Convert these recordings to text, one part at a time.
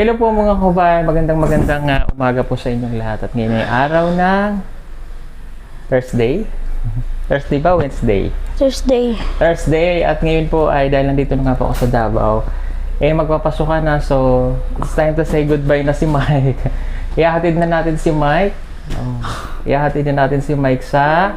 Hello po mga kabayan, magandang umaga po sa inyong lahat. At ngayon ay araw ng Thursday? Thursday ba? Wednesday? Thursday. At ngayon po ay dahil nandito na nga po ako sa Davao, magpapasukan na. So, it's time to say goodbye na si Mike. Ihahatid na natin si Mike. Ihahatid na natin si Mike sa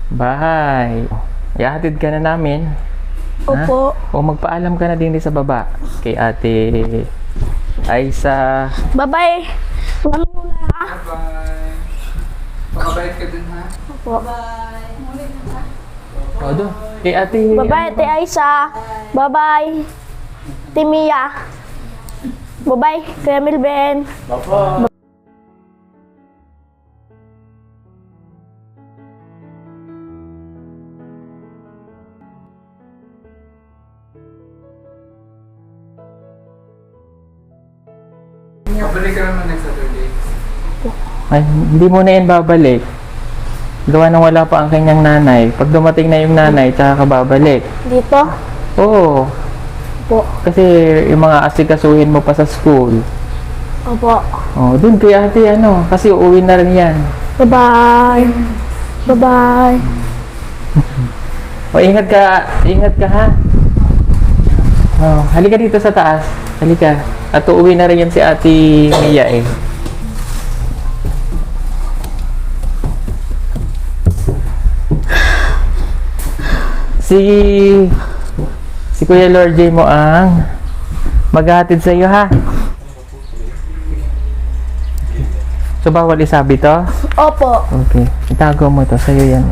bahay. Ihahatid ka na namin. Opo. O magpaalam ka na din sa baba kay Ate Aisa. Bye-bye. Mami muna ha. Bye-bye. Pakabait ka dun ha. Opo. O doon. Kay Ate. Bye-bye, Ate Aisa. Bye-bye. Timia. Bye-bye, Kuya Milben. Pabalik ka naman next Saturday. Ay, hindi mo na yan babalik. Gawa nang wala pa ang kanyang nanay. Pag dumating na yung nanay, tsaka ka babalik. Dito? Oo. Opo. Kasi yung mga asikasuhin mo pa sa school. Opo. O, dun kay Ate kasi uuwi na rin yan. Bye-bye. Bye-bye. O, ingat ka ha. O, halika dito sa taas. Halika. At uuwi na rin yan si Ate Mia Si Kuya Lord J mo ang maghahatid sa iyo ha. So bawal isabi to? Opo. Okay. Itago mo to. Sa'yo yan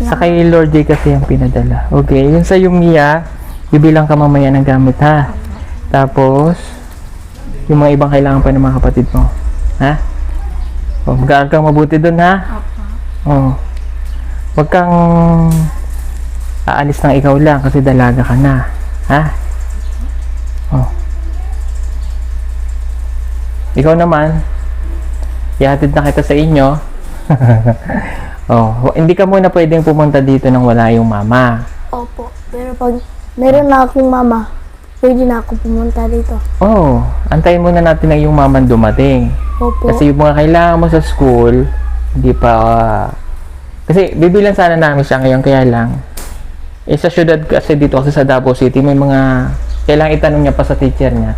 Sa kay Lord J kasi yung pinadala. Okay. Yun sa'yo Mia, bibilang ka mamaya ng gamit ha. Tapos, yung mga ibang kailangan pa ng mga kapatid mo. Ha? O, mag-aaral kang mabuti dun ha? O. Huwag kang aalis ng ikaw lang kasi dalaga ka na. Ha? O. Ikaw naman, ihatid na kita sa inyo. Hindi ka muna pwedeng pumunta dito nang wala yung mama. Opo. Pero pag meron na akong mama, pwede na ako pumunta dito. Antayin muna natin na yung mama dumating. Opo. Kasi yung mga kailangan mo sa school, hindi pa... kasi bibilan sana namin siya ngayon, kaya lang. Sa syudad kasi dito, kasi sa Davao City, may mga... kailangan itanong niya pa sa teacher niya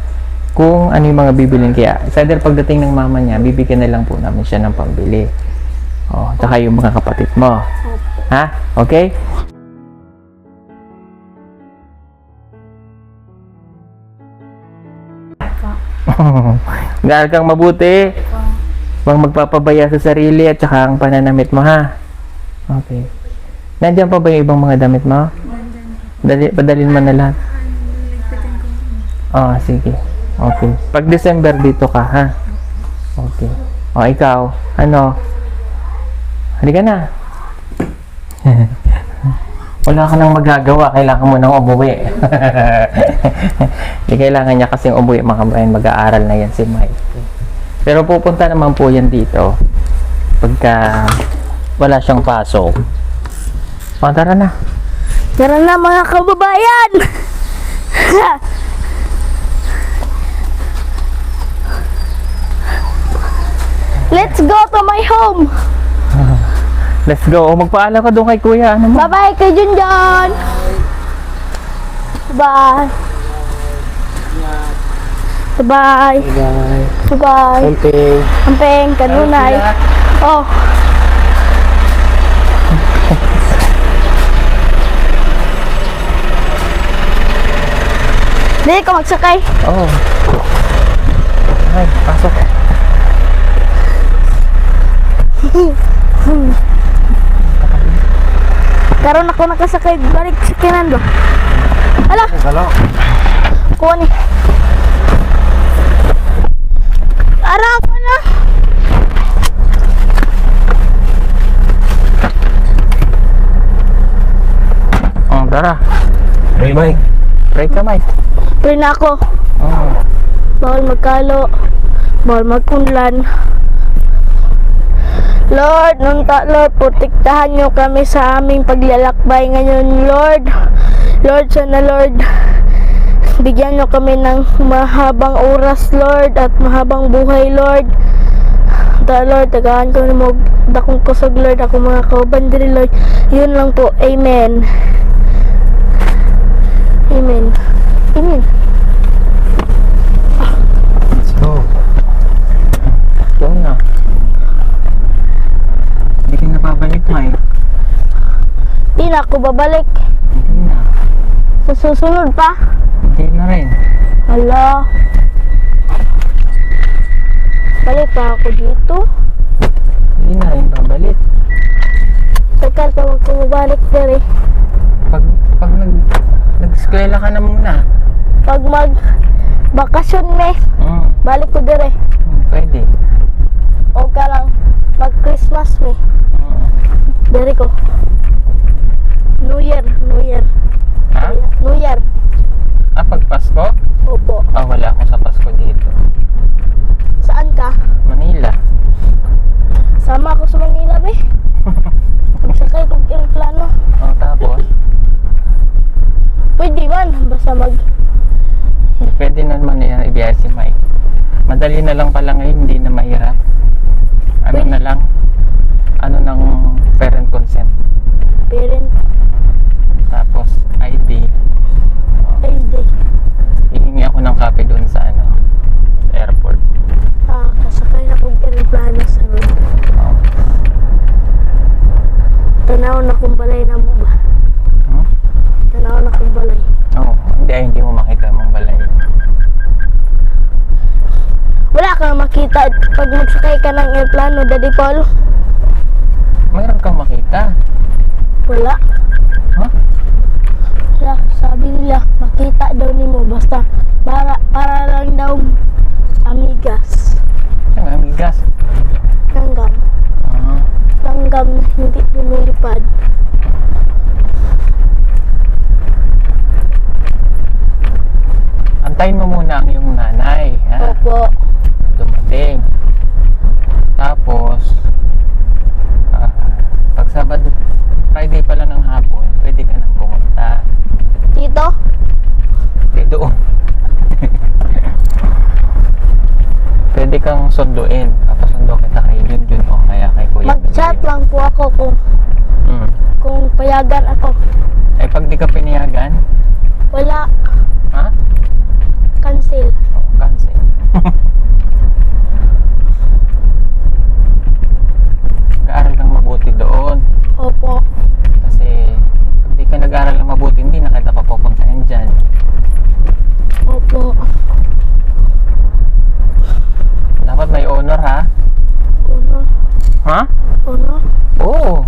kung ano yung mga bibilin. Kaya, either pagdating ng mama niya, bibigyan na lang po namin siya ng pambili. Tsaka yung mga kapatid mo. Opo. Ha? Okay? Mag-aaral kang mabuti. Huwag magpapabaya sa sarili at saka ang pananamit mo ha. Okay. Nandiyan pa ba yung ibang mga damit mo? Padalin mo na lahat. Sige. Okay. Pag December dito ka ha. Okay. Ikaw, halika na. Wala ka nang magagawa, kailangan mo nang umuwi. Hindi kailangan niya kasing umuwi, mga kabayan, mag-aaral na yan si Mike. Pero pupunta naman po yan dito pagka wala siyang pasok. Tara na. Tara na mga kababayan! Let's go to my home! Let's go. Magpaalam ka doon kay Kuya. Bye-bye kay Junjun! Bye! Bye! Bye. Bye! Okay. Ampeng, kanunay! Hindi ka magsakay! Ay, pasok. Karon ako nakasakay balik sa Kinando. Ala! Kuha ni. Ara ako na! Tara. Hey, Mike. Pray ka, Mike. Pray na ako. Bawal magkalo. Bawal magkunlan. Lord, Lord, protektahan nyo kami sa aming paglalakbay ngayon, Lord. Lord, sana Lord, bigyan nyo kami ng mahabang oras, Lord, at mahabang buhay, Lord. Lord, tagaan ko na mo dakong kusog, Lord, ako mga kauban diri, Lord. Yun lang po. Amen. Amen. Amen. Let's go. Go na. Hindi ka na babalik, Mike. Di na ako babalik. Hindi na. Sa susunod pa. Hindi na rin. Hala. Balik pa ako dito. Hindi na rin babalik. Tagal pa magkumabalik diri. Pag nag-eskwela ka na muna. Pag mag-bakasyon me, balik ko diri. Pwede. O ka lang, mag-Christmas me. Diri ko. New Year. Ha? New Year. Pag Pasko? Opo. Wala ako sa Pasko dito. Saan ka? Manila. Sama ako sa Manila, be. Magsakay kung plano. Tapos? Pwede man, basta Pwede naman yan ibiyahe si Mike. Madali na lang pala ngayon, hindi na mahirap. Ano Pwede. na lang? Ano ng parent consent? parent. Tapos ID. ID. Hihingi ako ng copy doon sa airport. Kasakay na kong plano sa road. Tanaw na kong balay na mo ba? Tanaw na kong balay. Hindi mo makita mong balay. Wala kang makita pag magsakay ka ng airplano, Daddy Paul. Mayroon kang makita. Wala. Wala, sabi nila, makita daw nimo basta para lang daw amigas. Ang amigas. Langgam. Langgam na hindi lumilipad. Antayin mo muna ang iyong nanay. Opo. Dumating. Tapos, pag Sabado, Friday pala ng hapon, pwede ka nang pumunta. Dito? Hindi doon. Pwede kang sunduin. Papasundo kita kay Junjun o kaya kay Kuya. Mag-chat lang po ako kung payagan ako. Pag di ka pinayagan, Wala. ha? Cancel. Cancel. Nag-aaral kang mabuti doon. Opo. Kasi pag di ka nag-aaral ng mabuti, hindi na kita papupuntahin dyan. Opo. Dapat may honor, ha? Uno. Ha? Uno. Oo.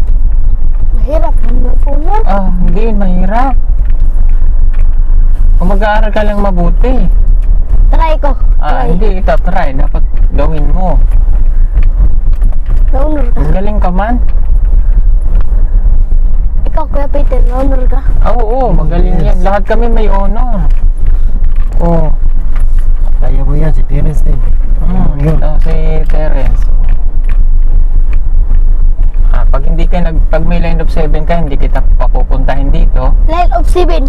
Mahirap naman uno. Hindi yun mahirap. Kung mag-aaral ka lang mabuti. Try ko. Try. Hindi ito try. Dapat gawin mo. Naunor ka. Magaling ka man. Ikaw, Kuya Peter, naunor ka. Oo, magaling yan. Lahat kami may honor. Oo. Kaya mo yan, si Terence din. Si Terence. Pag hindi ka pag may line of 7 ka, hindi kita papupuntahin dito. Line of 7.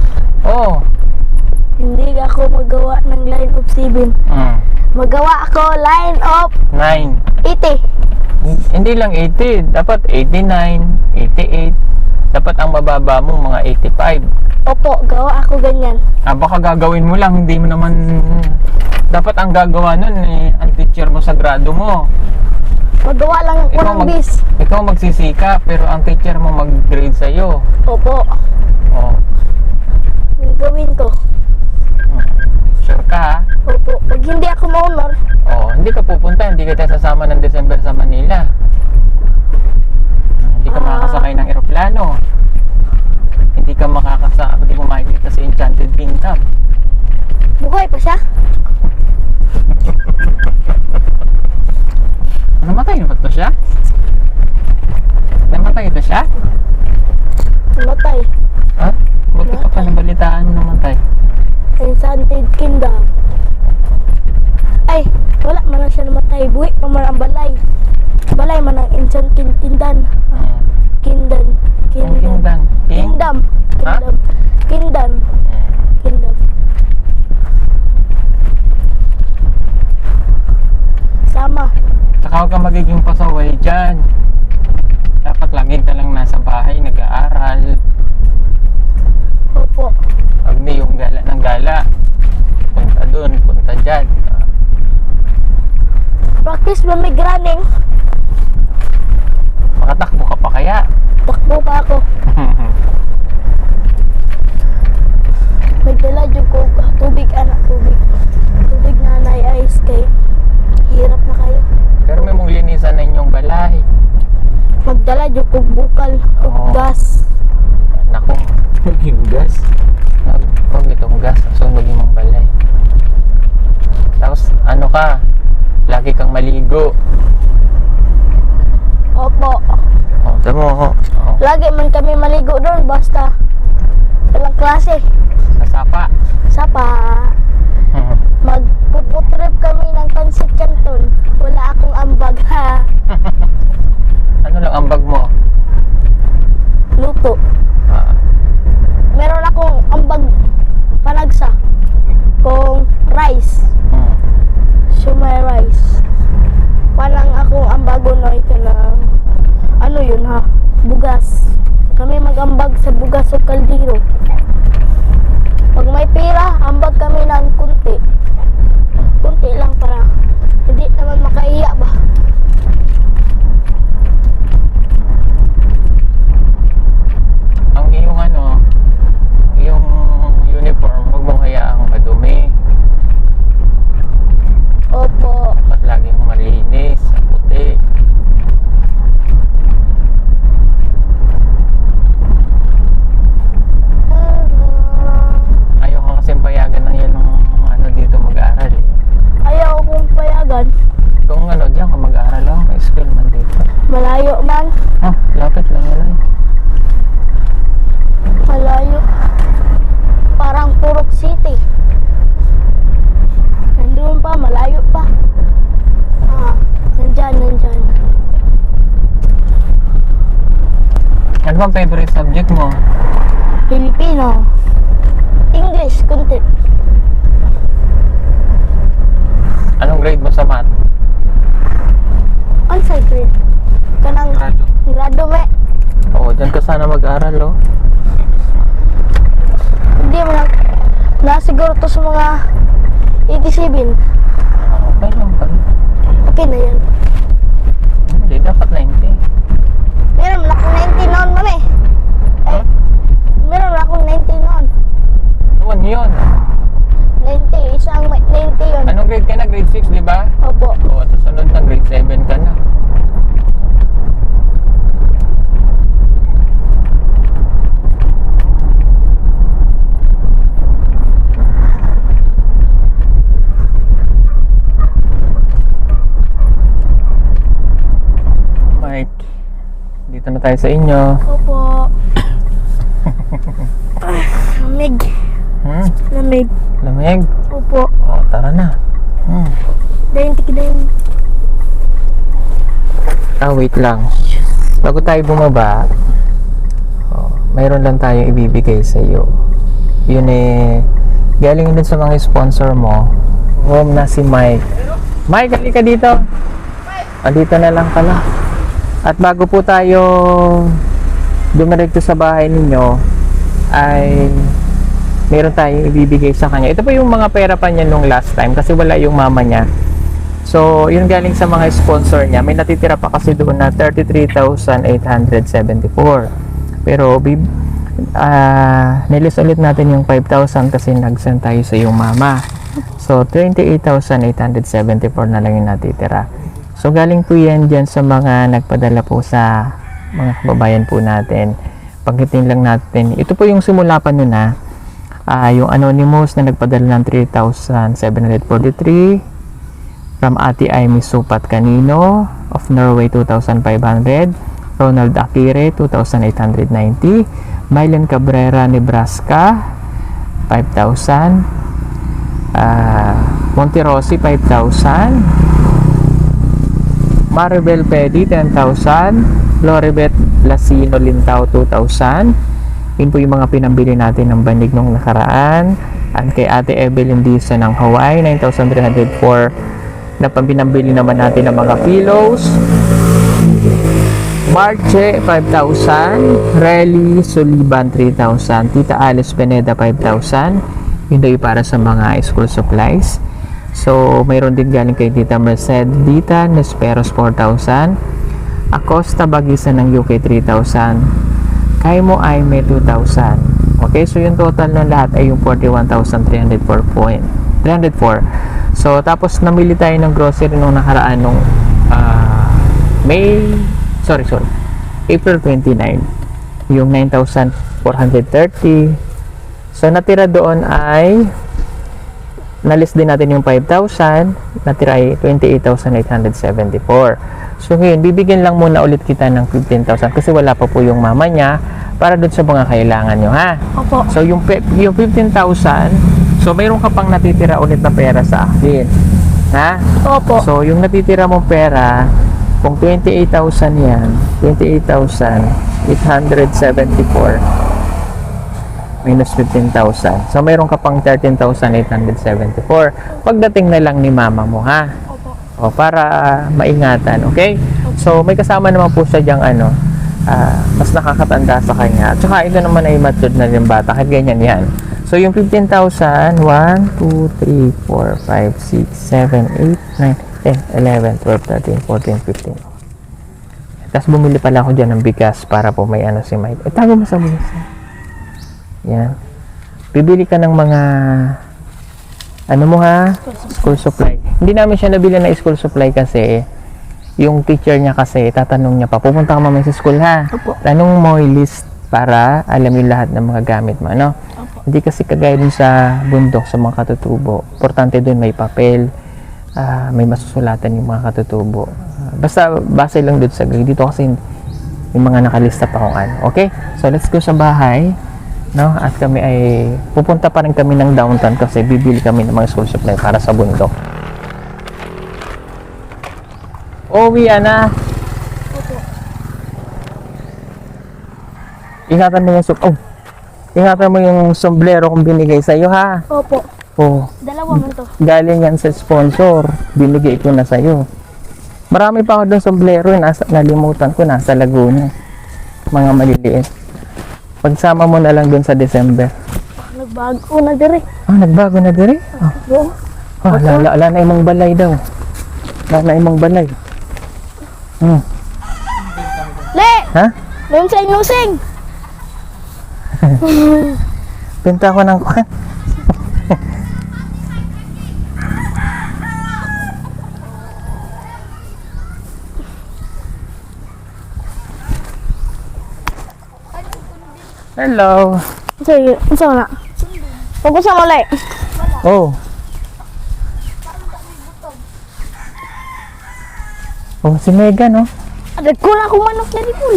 Oo. Hindi ako magawa ng line of 7. Magawa ako line of 9. 80. Hindi lang 80. Dapat 89, 88. Dapat ang mababa mo mga 85. Opo, gawa ako ganyan. Baka gagawin mo lang, hindi mo naman. Dapat ang gagawa nun ang teacher mo sa grado mo. Magawa lang ako ng bis. Ikaw magsisika, pero ang teacher mo mag-grade sa'yo. Opo. Oh. Gawin ko. Sure ka, ha? Opo. Pag hindi ako maunor, Hindi ka pupunta, hindi kita sasama ng December sa Manila. Hindi ka makakasakay ng eroplano. Hindi mo makikita sa Enchanted Kingdom. buhay pa siya. Namatay na ba ito siya? Namatay ba siya? Namatay. Ha? Buti ka pa nabalitaan mo namatay. Enchanted Kingdom. Ay, wala man na siya namatay. Buhay pa man ang balay. Balay man ang Enchanted Kingdom. Kingdom. Kingdom. Kingdom. Ha? Kingdom. Kingdom. Kingdom. practice mamig running. Makatakbo ka pa kaya? Takbo pa ako. Nagdala dyan ko tubig, anak, tubig. Tubig nanay, ice kay. Hirap na kayo. Pero may mong linisan na inyong balay. Magdala dyan ko bukal o Oo. gas. Naku, Yung gas. huwag itong gas. Sunog yung mong balay. Tapos, ano ka? Lagi kang maligo. Opo. Oh, tama mo. Oh, Lagi man kami maligo doon, basta walang klase. sa sapa. Sapa. Magpuputrip kami ng Pansit Canton. Wala akong ambag, ha. Ano lang ang bag mo? Luto. Ah, Meron akong ambag panagsa. Kung rice. hmm. Shumai rice. Walang akong ambago noy ka na ano yun ha? Bugas. Kami mag-ambag sa bugas o kaldero. Pag may pira, ambag kami ng kunti. Kunti lang para hindi naman makaiya ba? Ang iyong ano, yung uniform, huwag mong hayaang madumi. Opo. Dapat laging malinis, puti. Ayaw ko kasi payagan ng yan ng ano dito mag-aaral eh. Ayaw kong payagan. Kung ano, diyan ka mag-aaral lang, may school man dito. Malayo man. Ah, lapit lang yan. Malayo. Parang Purok City. Nandun pa, malayo pa. Ah, nandyan. Ano bang favorite subject mo? Filipino. English, kunti. Anong grade mo sa math? Ansay grade. Kanang Grado. grado me. Oo, dyan ka sana mag-aaral oh. Hindi mo na siguro to sa mga 87. Okay lang pa. Okay na yan. Hindi, dapat 90. Meron na akong 90 noon, mami. Huh? Meron na akong 90 noon. Noon yun. 90, isang 90 yun. Anong grade ka na? Grade 6, di ba? Opo. Oo, at sunod na grade 7 ka na. Mike, dito na tayo sa inyo. Opo. Lamig. Lamig. Lamig? Opo. Oo, tara na. Dahin, tikidahin. Wait lang. Bago tayo bumaba, mayroon lang tayong ibibigay sa iyo. Yun galing din sa mga sponsor mo. Home na si Mike. Mike, halika dito. Dito na lang pala. At bago po tayo dumiretso sa bahay ninyo, ay meron tayong ibibigay sa kanya. Ito po yung mga pera pa niya nung last time kasi wala yung mama niya. So, yun galing sa mga sponsor niya. May natitira pa kasi doon na 33,874. Pero, nilis ulit natin yung 5,000 kasi nag-send tayo sa yung mama. So, 28,874 na lang yung natitira. So, galing po yan dyan sa mga nagpadala po sa mga kababayan po natin. Pagkitin lang natin. Ito po yung simula pa nun na yung anonymous na nagpadala ng 3,743 from Ate Aimee Supat Canino of Norway 2,500, Ronald Akire 2,890, Mylen Cabrera Nebraska 5,000, Monterosi 5,000, Maribel Pedi 10,000, Loribet Lasino Lintao 2,000. Yun po yung mga pinambili natin ng banig nung nakaraan. At kay Ate Evelyn Disa ng Hawaii 9,304 na pinambili naman natin ng mga pillows. Marche 5,000, Relly Soliban 3,000, Tita Alice Pineda 5,000. Yun daw yung para sa mga school supplies. So, mayroon din galing kay Tita Merced Dita, Nesperos 4,000. Acosta Bagisa ng UK 3,000. Kaimo ay may 2,000. Okay, so yung total ng lahat ay yung 41,304. So, tapos namili tayo ng grocery nung nakaraan nung April 29. Yung 9,430. So, natira doon ay nalis din natin yung 5,000, natira ay 28,874. So ngayon, bibigyan lang muna ulit kita ng 15,000 kasi wala pa po yung mama niya para doon sa mga kailangan nyo, ha? Opo. So yung 15,000, so mayroon ka pang natitira ulit na pera sa akin, ha? Opo. So yung natitira mong pera, kung 28,000 yan, 28,874 minus 15,000. So, mayroon ka pang 13,874. Pagdating na lang ni mama mo, ha? O, para maingatan, okay? So, may kasama naman po siya diyang mas nakakatanda sa kanya. At saka, ito naman ay matured na yung bata. Kahit ganyan yan. So, yung 15,000, 1, 2, 3, 4, 5, 6, 7, 8, 9, 10, 11, 12, 13, 14, 15. Tapos, bumili pala ako dyan ng bigas para po may si Mike. Tago mo sa bigas. Yan. Bibili ka ng mga school supply. Hindi namin siya nabili na school supply kasi yung teacher niya kasi tatanong niya pa, pupunta ka mamaya sa school, ha? Opo. Tanong mo yung list para alam yung lahat ng mga gamit mo, ano? Opo. Hindi kasi kagaya dun sa bundok sa mga katutubo. Importante dun may papel, may masusulatan yung mga katutubo. Basta base lang dun sa grade. Dito kasi yung mga nakalista pa kung ano. Okay? So let's go sa bahay. No? At kami ay pupunta pa rin kami ng downtown kasi bibili kami ng mga school supply para sa bundok. Uwi na. Ingatan mo yung ingatan mo yung sombrero kung binigay sa iyo, ha. Opo. Oh, Dalawa man to. galing yan sa sponsor. Binigay ko na sa iyo. Marami pa ako doon sombrero, nalimutan ko nasa Laguna. Mga maliliit. Pagsama mo na lang dun sa December. Nagbago na dire. Nagbago na dire? Oo. Ala na imong balay daw. Ala na imong balay. Le! Ha? Lusing! Pinta ko ng kwan. Hello. Sige, unsa na? Pag-usa mo le. Oh. Oh, si Megan, oh. Adag ko na akong manok na dipon.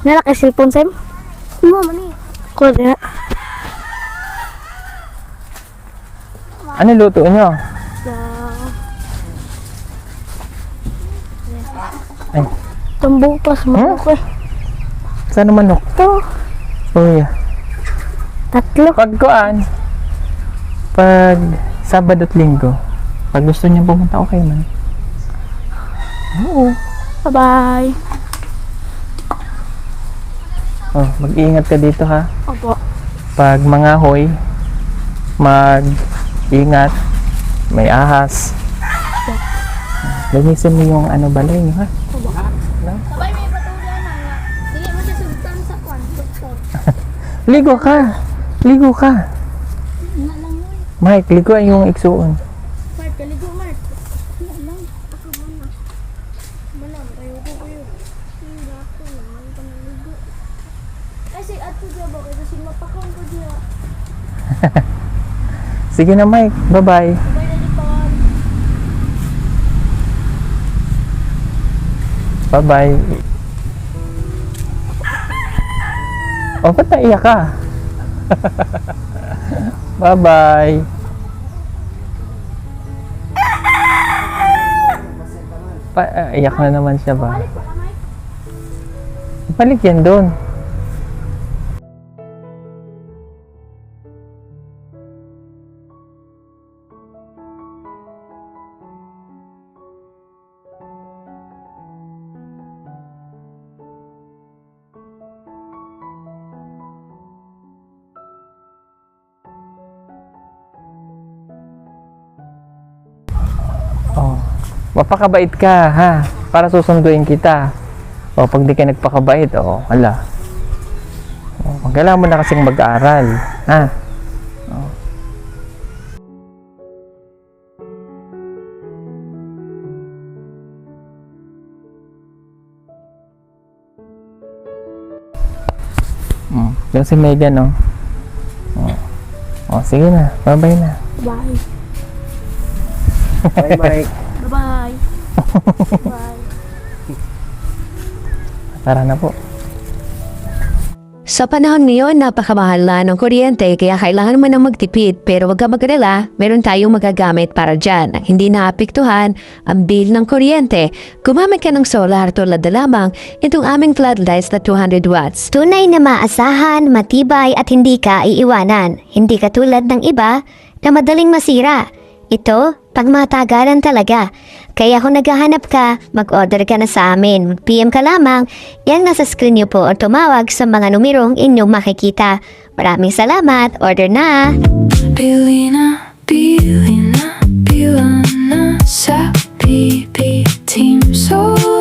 Nala kay cellphone Sam? Mo mani. Ko na. Ano luto nyo? Ay, Tambukas manok eh. saan manok? To, Oh, yeah. tatlo. Pag Sabado at Linggo, pag gusto niyo pumunta, okay man. Oo. Bye-bye. Oh, mag-iingat ka dito, ha. Opo. Pag mangahoy, mag-ingat, may ahas. Linisin mo yung balay niyo, ha. Sabay may patuloy na nga. Dili mo siya sugtan sa kwan, doktor. Ligo ka. Ligo ka. Na lang yun. Mike, ligo ay yung iksuon. Mart, kaligo Mart. Na lang. Ako muna. Malang, kayo ko kayo. Hindi ako naman panaligo. Kasi ato diya ba, kasi mapakong ko diya. Sige na, Mike. Bye-bye. Sabay na lipan. Bye-bye. Oh, ba't naiyak ka? Bye-bye. Iyak na naman siya ba? Balik yan doon. Oh. Mapakabait ka, ha? Para susunduin kita. O, pag di ka nagpakabait, hala. Kailangan mo na kasing mag-aaral, ha? Yung si Megan, sige na. Bye-bye na. Bye. Bye, Mike. Bye-bye. Bye. Tara na po. Sa panahon ngayon, napakamahal na ng kuryente kaya kailangan mo nang magtipid pero huwag ka mag-alala, meron tayong magagamit para dyan. Hindi naapektuhan ang bill ng kuryente. Gumamit ka ng solar tulad na lamang itong aming floodlights na 200 watts. Tunay na maasahan, matibay at hindi ka iiwanan. Hindi katulad ng iba na madaling masira. Ito, pagmatagalan talaga. Kaya kung naghahanap ka, mag-order ka na sa amin. PM ka lamang, yan nasa screen niyo po o tumawag sa mga numerong inyong makikita. Maraming salamat, order na! Bilina, Bilina, Bilana, sa PP Team Solar.